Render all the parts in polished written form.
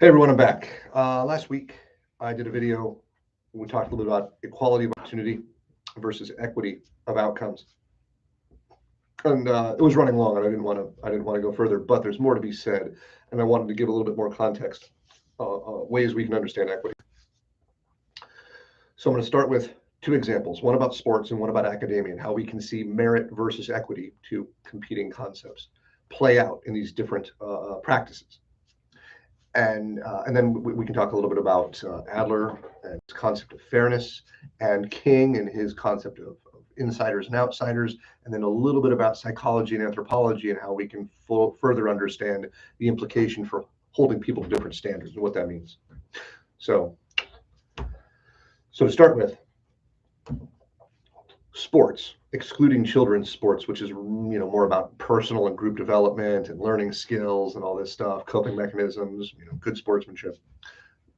Hey everyone, I'm back. Last week I did a video. We talked a little bit about equality of opportunity versus equity of outcomes, and it was running long, and I didn't want to go further. But there's more to be said, and I wanted to give a little bit more context, ways we can understand equity. So I'm going to start with two examples: one about sports and one about academia, and how we can see merit versus equity, two competing concepts, play out in these different practices. And then we can talk a little bit about Adler and his concept of fairness, and King and his concept of insiders and outsiders, and then a little bit about psychology and anthropology and how we can further understand the implication for holding people to different standards and what that means. So to start with, sports, excluding children's sports, which is more about personal and group development and learning skills and all this stuff, coping mechanisms, good sportsmanship.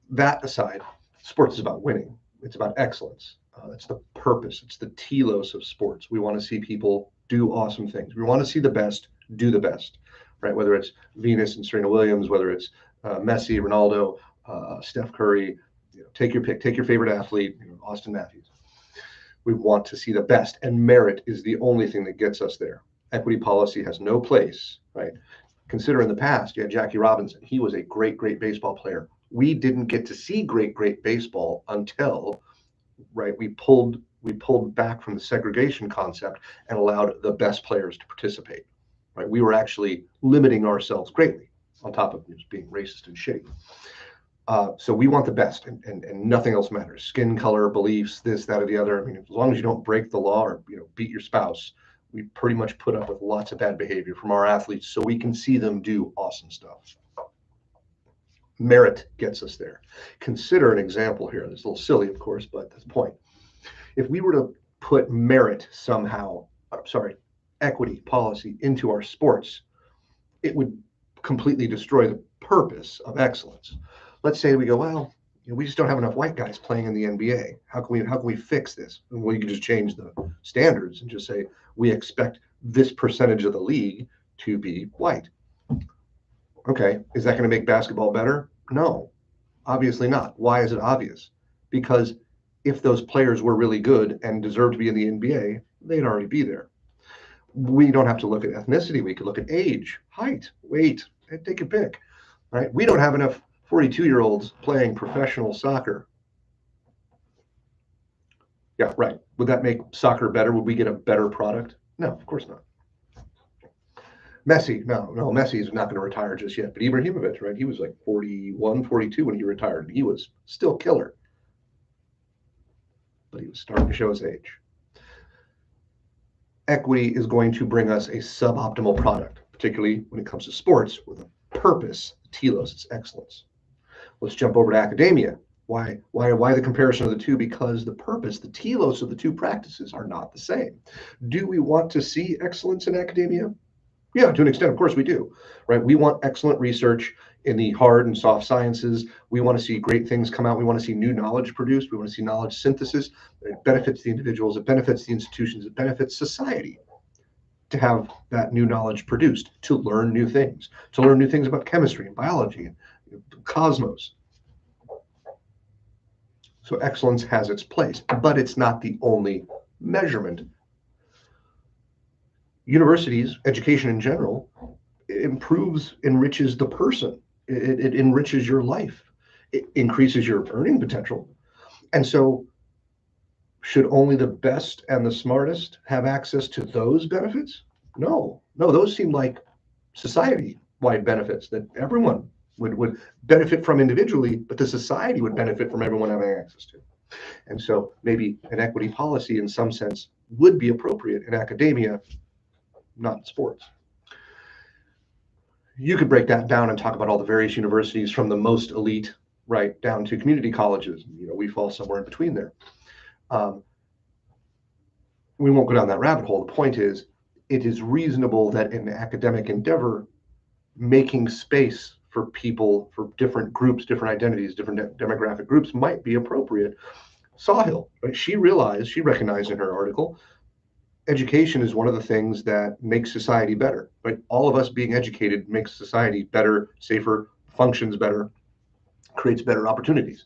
That aside, sports is about winning. It's about excellence. It's the purpose. It's the telos of sports. We want to see people do awesome things. We want to see the best do the best, right? Whether it's Venus and Serena Williams, whether it's Messi, Ronaldo, Steph Curry, take your pick. Take your favorite athlete, Austin Matthews. We want to see the best, and merit is the only thing that gets us there. Equity policy has no place, right? Consider in the past, you had Jackie Robinson. He was a great, great baseball player. We didn't get to see great, great baseball until, right, we pulled back from the segregation concept and allowed the best players to participate, right? We were actually limiting ourselves greatly on top of just being racist and shitty. So we want the best, and nothing else matters. Skin color, beliefs, this, that, or the other. I mean, as long as you don't break the law or beat your spouse, we pretty much put up with lots of bad behavior from our athletes, so we can see them do awesome stuff. Merit gets us there. Consider an example here. It's a little silly, of course, but that's the point. If we were to put merit somehow, equity policy into our sports, it would completely destroy the purpose of excellence. Let's say we go, well, we just don't have enough white guys playing in the NBA. How can we fix this? Well, you can just change the standards and just say we expect this percentage of the league to be white. Okay, is that going to make basketball better? No, obviously not. Why is it obvious? Because if those players were really good and deserved to be in the NBA, they'd already be there. We don't have to look at ethnicity. We could look at age, height, weight, take your pick, right? We don't have enough 42-year-olds playing professional soccer. Yeah, right. Would that make soccer better? Would we get a better product? No, of course not. Messi, no, Messi's not going to retire just yet. But Ibrahimovic, right? He was like 41, 42 when he retired. He was still killer. But he was starting to show his age. Equity is going to bring us a suboptimal product, particularly when it comes to sports with a purpose, telos, it's excellence. Let's jump over to academia. Why the comparison of the two? Because the purpose, the telos of the two practices are not the same. Do we want to see excellence in academia? Yeah, to an extent, of course we do, right? We want excellent research in the hard and soft sciences. We want to see great things come out. We want to see new knowledge produced. We want to see knowledge synthesis. It benefits the individuals. It benefits the institutions. It benefits society to have that new knowledge produced, to learn new things about chemistry and biology and cosmos. So excellence has its place, but it's not the only measurement. Universities, education in general, enriches the person. It enriches your life. It increases your earning potential. And so should only the best and the smartest have access to those benefits? No, those seem like society-wide benefits that everyone would benefit from individually, but the society would benefit from everyone having access to. And so maybe an equity policy in some sense would be appropriate in academia, not in sports. You could break that down and talk about all the various universities from the most elite right down to community colleges. We fall somewhere in between there. We won't go down that rabbit hole. The point is, it is reasonable that in academic endeavor, making space for people, for different groups, different identities, different demographic groups might be appropriate. Sawhill, right? She recognized in her article, education is one of the things that makes society better, right? All of us being educated makes society better, safer, functions better. creates better opportunities.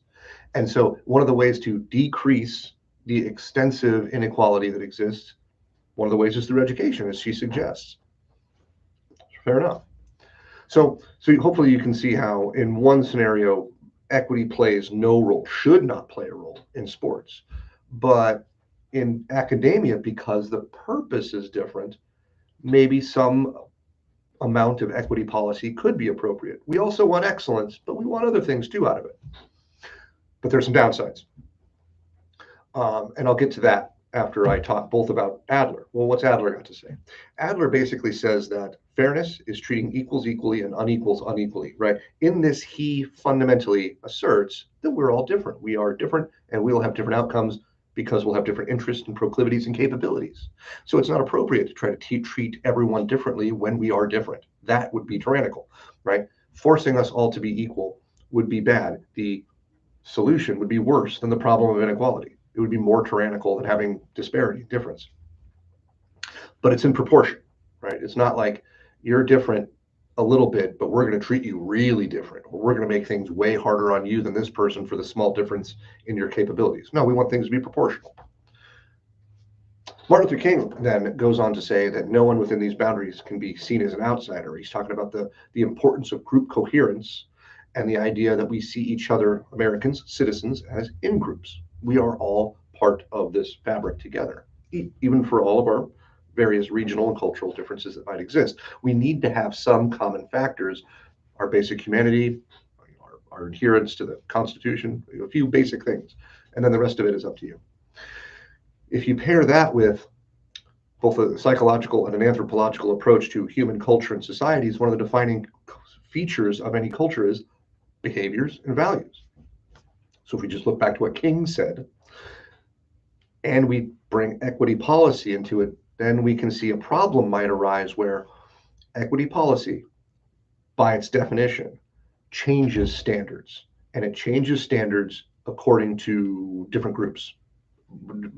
And so one of the ways to decrease the extensive inequality that exists, one of the ways is through education, as she suggests. Fair enough. So hopefully you can see how in one scenario, equity plays no role, should not play a role in sports. But in academia, because the purpose is different, maybe some amount of equity policy could be appropriate. We also want excellence, but we want other things too out of it. But there's some downsides. And I'll get to that after I talk both about Adler. Well, what's Adler got to say? Adler basically says that fairness is treating equals equally and unequals unequally, right? In this, he fundamentally asserts that we're all different. We are different, and we'll have different outcomes because we'll have different interests and proclivities and capabilities. So it's not appropriate to try to treat everyone differently when we are different. That would be tyrannical, right? Forcing us all to be equal would be bad. The solution would be worse than the problem of inequality. It would be more tyrannical than having disparity, difference. But it's in proportion, right? It's not like you're different a little bit, but we're going to treat you really different, or we're going to make things way harder on you than this person for the small difference in your capabilities. No, we want things to be proportional. Martin Luther King then goes on to say that no one within these boundaries can be seen as an outsider. He's talking about the importance of group coherence and the idea that we see each other, Americans, citizens, as in groups. We are all part of this fabric together, even for all of our various regional and cultural differences that might exist. We need to have some common factors, our basic humanity, our adherence to the Constitution, a few basic things, and then the rest of it is up to you. If you pair that with both a psychological and an anthropological approach to human culture and societies, one of the defining features of any culture is behaviors and values. So if we just look back to what King said, and we bring equity policy into it, then we can see a problem might arise where equity policy, by its definition, changes standards, and it changes standards according to different groups,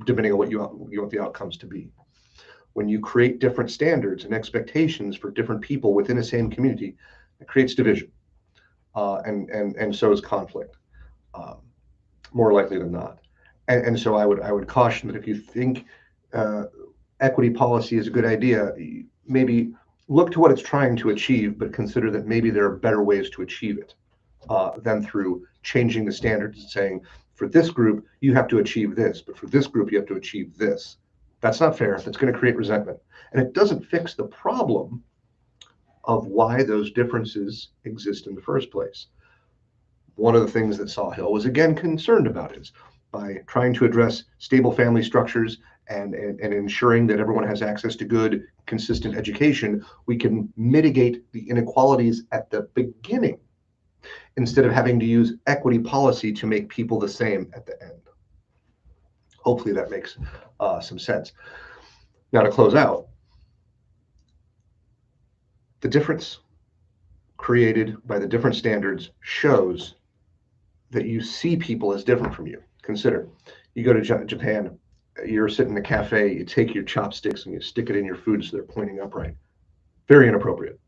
depending on what you want the outcomes to be. When you create different standards and expectations for different people within the same community, it creates division, and so is conflict, more likely than not. And so I would caution that if you think equity policy is a good idea, maybe look to what it's trying to achieve, but consider that maybe there are better ways to achieve it than through changing the standards and saying, for this group, you have to achieve this, but for this group, you have to achieve this. That's not fair. That's going to create resentment. And it doesn't fix the problem of why those differences exist in the first place. One of the things that Sawhill was again concerned about is by trying to address stable family structures and ensuring that everyone has access to good, consistent education, we can mitigate the inequalities at the beginning instead of having to use equity policy to make people the same at the end. Hopefully that makes some sense. Now to close out, the difference created by the different standards shows that you see people as different from you. Consider, you go to Japan, you're sitting in a cafe, you take your chopsticks and you stick it in your food so they're pointing upright. Very inappropriate.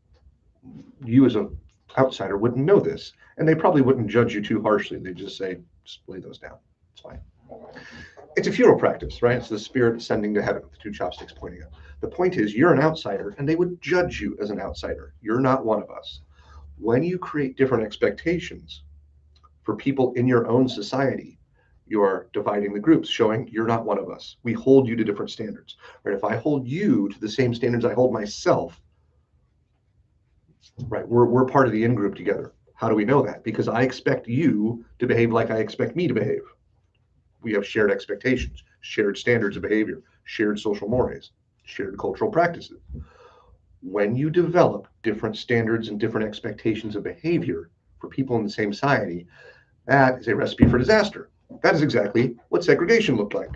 You as an outsider wouldn't know this, and they probably wouldn't judge you too harshly. They'd just say, just lay those down. It's fine. It's a funeral practice, right? It's the spirit ascending to heaven with the two chopsticks pointing up. The point is, you're an outsider, and they would judge you as an outsider. You're not one of us. When you create different expectations for people in your own society, you are dividing the groups, showing you're not one of us. We hold you to different standards. Right? If I hold you to the same standards I hold myself, right, we're part of the in-group together. How do we know that? Because I expect you to behave like I expect me to behave. We have shared expectations, shared standards of behavior, shared social mores, shared cultural practices. When you develop different standards and different expectations of behavior for people in the same society, that is a recipe for disaster. That is exactly what segregation looked like.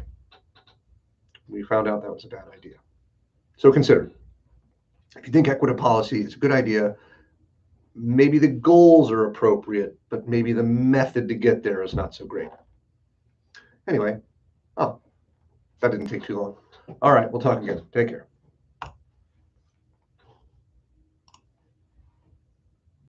We found out that was a bad idea. So consider, if you think equitable policy is a good idea, maybe the goals are appropriate, but maybe the method to get there is not so great. Anyway, that didn't take too long. All right, we'll talk again. Take care.